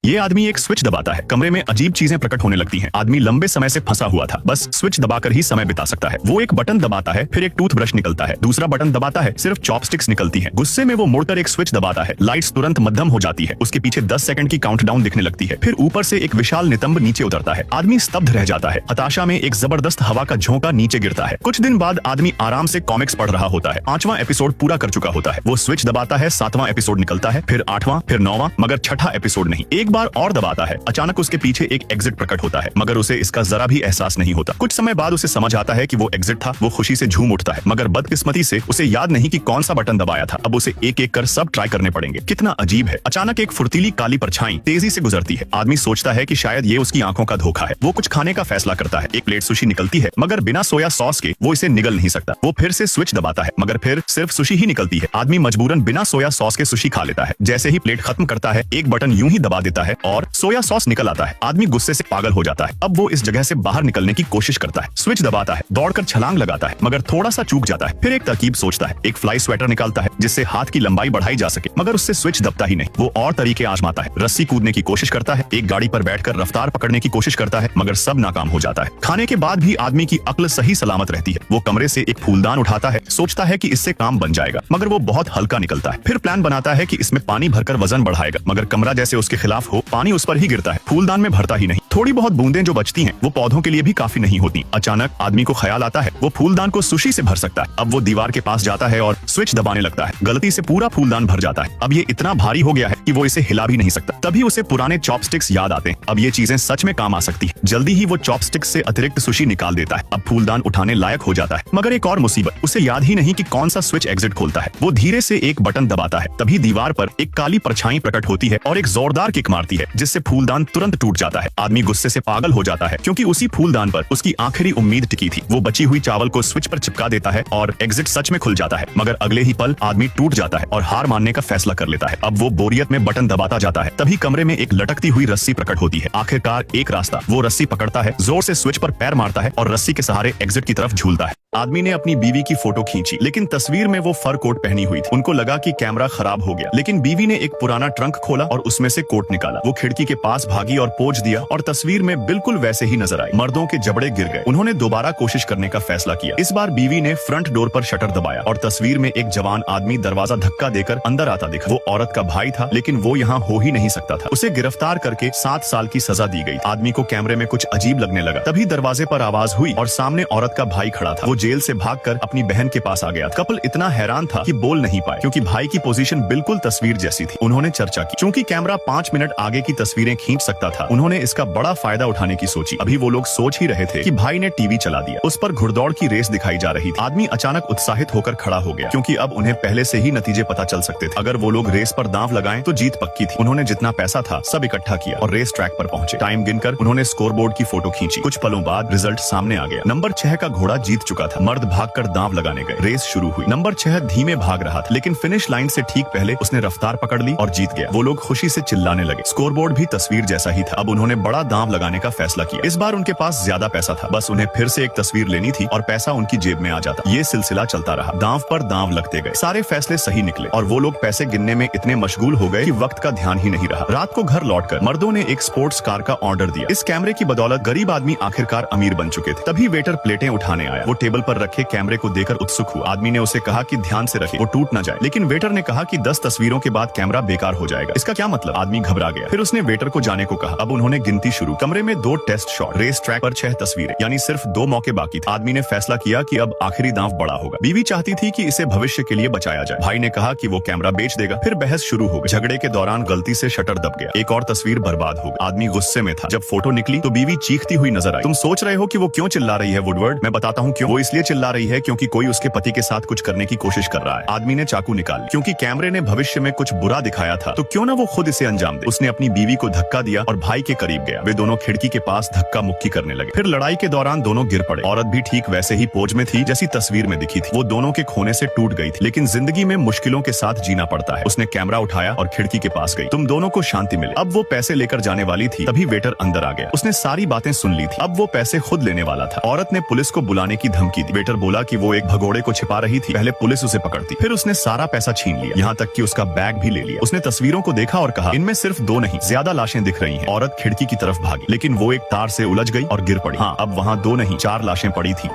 ये आदमी एक स्विच दबाता है, कमरे में अजीब चीजें प्रकट होने लगती हैं। आदमी लंबे समय से फंसा हुआ था, बस स्विच दबाकर ही समय बिता सकता है। वो एक बटन दबाता है, फिर एक टूथब्रश निकलता है, दूसरा बटन दबाता है, सिर्फ चॉपस्टिक्स निकलती हैं। गुस्से में वो मुड़कर एक स्विच दबाता है, लाइट्स तुरंत मध्यम हो जाती है, उसके पीछे 10 सेकंड की काउंटडाउन दिखने लगती है, फिर ऊपर से एक विशाल नितंब नीचे उतरता है। आदमी स्तब्ध रह जाता है, हताशा में एक जबरदस्त हवा का झोंका नीचे गिरता है। कुछ दिन बाद आदमी आराम से कॉमिक्स पढ़ रहा होता है, 5वां एपिसोड पूरा कर चुका होता है। वो स्विच दबाता है, 7वां एपिसोड निकलता है, फिर 8वां, फिर 9वां, मगर 6ठा एपिसोड नहीं। एक बार और दबाता है, अचानक उसके पीछे एक एग्जिट प्रकट होता है, मगर उसे इसका जरा भी एहसास नहीं होता। कुछ समय बाद उसे समझ आता है कि वो एग्जिट था। वो खुशी से झूम उठता है, मगर बदकिस्मती से उसे याद नहीं कि कौन सा बटन दबाया था। अब उसे एक एक कर सब ट्राई करने पड़ेंगे। कितना अजीब है। अचानक एक फुर्तीली काली परछाई तेजी से गुजरती है। आदमी सोचता है कि शायद ये उसकी आंखों का धोखा है। वो कुछ खाने का फैसला करता है। एक प्लेट सुशी निकलती है, मगर बिना सोया सॉस के वो इसे निगल नहीं सकता। वो फिर से स्विच दबाता है, मगर फिर सिर्फ सुशी ही निकलती है। आदमी मजबूरन बिना सोया सॉस के सुशी खा लेता है। जैसे ही प्लेट खत्म करता है, एक बटन यूं ही दबा देता है और सोया सॉस निकल आता है। आदमी गुस्से से पागल हो जाता है। अब वो इस जगह से बाहर निकलने की कोशिश करता है, स्विच दबाता है, दौड़कर छलांग लगाता है, मगर थोड़ा सा चूक जाता है। फिर एक तरकीब सोचता है, एक फ्लाई स्वेटर निकालता है जिससे हाथ की लंबाई बढ़ाई जा सके, मगर उससे स्विच दबता ही नहीं। वो और तरीके आजमाता है, रस्सी कूदने की कोशिश करता है, एक गाड़ी पर बैठकर रफ्तार पकड़ने की कोशिश करता है, मगर सब नाकाम हो जाता है। खाने के बाद भी आदमी की अक्ल सही सलामत रहती है। वो कमरे से एक फूलदान उठाता है, सोचता है कि इससे काम बन जाएगा, मगर वो बहुत हल्का निकलता है। फिर प्लान बनाता है कि इसमें पानी भरकर वजन बढ़ाएगा, मगर कमरा जैसे उसके खिलाफ हो, पानी उस पर ही गिरता है, फूलदान में भरता ही नहीं। थोड़ी बहुत बूंदें जो बचती हैं, वो पौधों के लिए भी काफी नहीं होती। अचानक आदमी को ख्याल आता है, वो फूलदान को सुशी से भर सकता है। अब वो दीवार के पास जाता है और स्विच दबाने लगता है। गलती से पूरा फूलदान भर जाता है। अब ये इतना भारी हो गया है कि वो इसे हिला भी नहीं सकता। तभी उसे पुराने चॉपस्टिक्स याद आते हैं। अब ये चीजें सच में काम आ सकती है। जल्दी ही वो चॉपस्टिक्स से अतिरिक्त सुशी निकाल देता है। अब फूलदान उठाने लायक हो जाता है, मगर एक और मुसीबत, उसे याद ही नहीं कि कौन सा स्विच एग्जिट खोलता है। वो धीरे से एक बटन दबाता है, तभी दीवार पर एक काली परछाई प्रकट होती है और एक जोरदार किक मारती है, जिससे फूलदान तुरंत टूट जाता है। आदमी गुस्से से पागल हो जाता है, क्योंकि उसी फूलदान पर उसकी आखिरी उम्मीद टिकी थी। वो बची हुई चावल को स्विच पर चिपका देता है और एग्जिट सच में खुल जाता है, मगर अगले ही पल आदमी टूट जाता है और हार मानने का फैसला कर लेता है। अब वो बोरियत में बटन दबाता जाता है, तभी कमरे में एक लटकती हुई रस्सी प्रकट होती है। आखिरकार एक रास्ता। वो रस्सी पकड़ता है, जोर से स्विच पर पैर मारता है और रस्सी के सहारे एग्जिट की तरफ झूलता है। आदमी ने अपनी बीवी की फोटो खींची, लेकिन तस्वीर में वो फर कोट पहनी हुई थी। उनको लगा कि कैमरा खराब हो गया, लेकिन बीवी ने एक पुराना ट्रंक खोला और उसमें से कोट निकाला। वो खिड़की के पास भागी और पोज दिया और तस्वीर में बिल्कुल वैसे ही नजर आई। मर्दों के जबड़े गिर गए। उन्होंने दोबारा कोशिश करने का फैसला किया। इस बार बीवी ने फ्रंट डोर पर शटर दबाया और तस्वीर में एक जवान आदमी दरवाजा धक्का देकर अंदर आता दिखा। वो औरत का भाई था, लेकिन वो यहाँ हो ही नहीं सकता था। उसे गिरफ्तार करके 7 साल की सजा दी गई। आदमी को कैमरे में कुछ अजीब लगने लगा। तभी दरवाजे पर आवाज हुई और सामने औरत का भाई खड़ा था। वो जेल से भागकर अपनी बहन के पास आ गया। कपल इतना हैरान था कि बोल नहीं पाए, क्योंकि भाई की पोजीशन बिल्कुल तस्वीर जैसी थी। उन्होंने चर्चा की, क्योंकि कैमरा 5 मिनट आगे की तस्वीरें खींच सकता था, उन्होंने इसका बड़ा फायदा उठाने की सोची। अभी वो लोग सोच ही रहे थे कि भाई ने टीवी चला दिया। उस पर घुड़दौड़ की रेस दिखाई जा रही थी। आदमी अचानक उत्साहित होकर खड़ा हो गया, क्योंकि अब उन्हें पहले से ही नतीजे पता चल सकते थे। अगर वो लोग रेस पर दांव लगाएं तो जीत पक्की थी। उन्होंने जितना पैसा था सब इकट्ठा किया और रेस ट्रैक पर पहुंचे। टाइम गिनकर उन्होंने स्कोरबोर्ड की फोटो खींची। कुछ पलों बाद रिजल्ट सामने आ गया। नंबर 6 का घोड़ा जीत चुका था। मर्द भागकर दांव लगाने गए। रेस शुरू हुई। नंबर 6 धीमे भाग रहा था, लेकिन फिनिश लाइन से ठीक पहले उसने रफ्तार पकड़ ली और जीत गया। वो लोग खुशी से चिल्लाने लगे। स्कोरबोर्ड भी तस्वीर जैसा ही था। अब उन्होंने बड़ा दांव लगाने का फैसला किया। इस बार उनके पास ज्यादा पैसा था, बस उन्हें फिर से एक तस्वीर लेनी थी और पैसा उनकी जेब में आ जाता। ये सिलसिला चलता रहा। दांव पर दांव लगते गए। सारे फैसले सही निकले और वो लोग पैसे गिनने में इतने मशगूल हो गए कि वक्त का ध्यान ही नहीं रहा। रात को घर लौटकर मर्दों ने एक स्पोर्ट्स कार का ऑर्डर दिया। इस कैमरे की बदौलत गरीब आदमी आखिरकार अमीर बन चुके थे। तभी वेटर प्लेटें उठाने आया। वो टेबल पर रखे कैमरे को देकर उत्सुक हुआ। आदमी ने उसे कहा कि ध्यान से रखे, वो टूट न जाए, लेकिन वेटर ने कहा कि 10 तस्वीरों के बाद कैमरा बेकार हो जाएगा। इसका क्या मतलब? आदमी घबरा गया। फिर उसने वेटर को जाने को कहा। अब उन्होंने गिनती शुरू। कमरे में 2 टेस्ट शॉट, रेस ट्रैक पर 6 तस्वीरें, यानी सिर्फ 2 मौके बाकी थे। आदमी ने फैसला किया कि अब आखिरी दांव बड़ा होगा। बीवी चाहती थी कि इसे भविष्य के लिए बचाया जाए। भाई ने कहा कि वो कैमरा बेच देगा। फिर बहस शुरू हो गई। झगड़े के दौरान गलती से शटर दब गया। एक और तस्वीर बर्बाद हो गई। आदमी गुस्से में था। जब फोटो निकली तो बीवी चीखती हुई नजर आई। तुम सोच रहे हो कि वो क्यों चिल्ला रही है वुडवर्ड? मैं बताता हूँ क्यों। वो इसलिए चिल्ला रही है क्योंकि कोई उसके पति के साथ कुछ करने की कोशिश कर रहा है। आदमी ने चाकू निकाल, क्योंकि कैमरे ने भविष्य में कुछ बुरा दिखाया था, तो क्यों ना वो खुद इसे अंजाम दे। उसने अपनी बीवी को धक्का दिया और भाई के करीब गया। वे दोनों खिड़की के पास धक्का मुक्की करने लगे। फिर लड़ाई के दौरान दोनों गिर पड़े। औरत भी ठीक वैसे ही पोज में थी जैसी तस्वीर में दिखी थी। वो दोनों के खोने से टूट गई थी, लेकिन जिंदगी में मुश्किलों के साथ जीना पड़ता है। उसने कैमरा उठाया और खिड़की के पास गई। तुम दोनों को शांति मिले। अब वो पैसे लेकर जाने वाली थी, तभी वेटर अंदर आ गया। उसने सारी बातें सुन ली थी। अब वो पैसे खुद लेने वाला था। औरत ने पुलिस को बुलाने की धमकी दी। वेटर बोला कि वो एक भगोड़े को छिपा रही थी, पहले पुलिस उसे पकड़ती। फिर उसने सारा पैसा छीन लिया, यहाँ तक कि उसका बैग भी ले लिया। उसने तस्वीरों को देखा और कहा, इनमें सिर्फ 2 दो नहीं ज्यादा लाशें दिख रही हैं। औरत खिड़की की तरफ भागी, लेकिन वो एक तार से उलझ गई और गिर पड़ी। हाँ, अब वहाँ दो नहीं 4 लाशें पड़ी थी।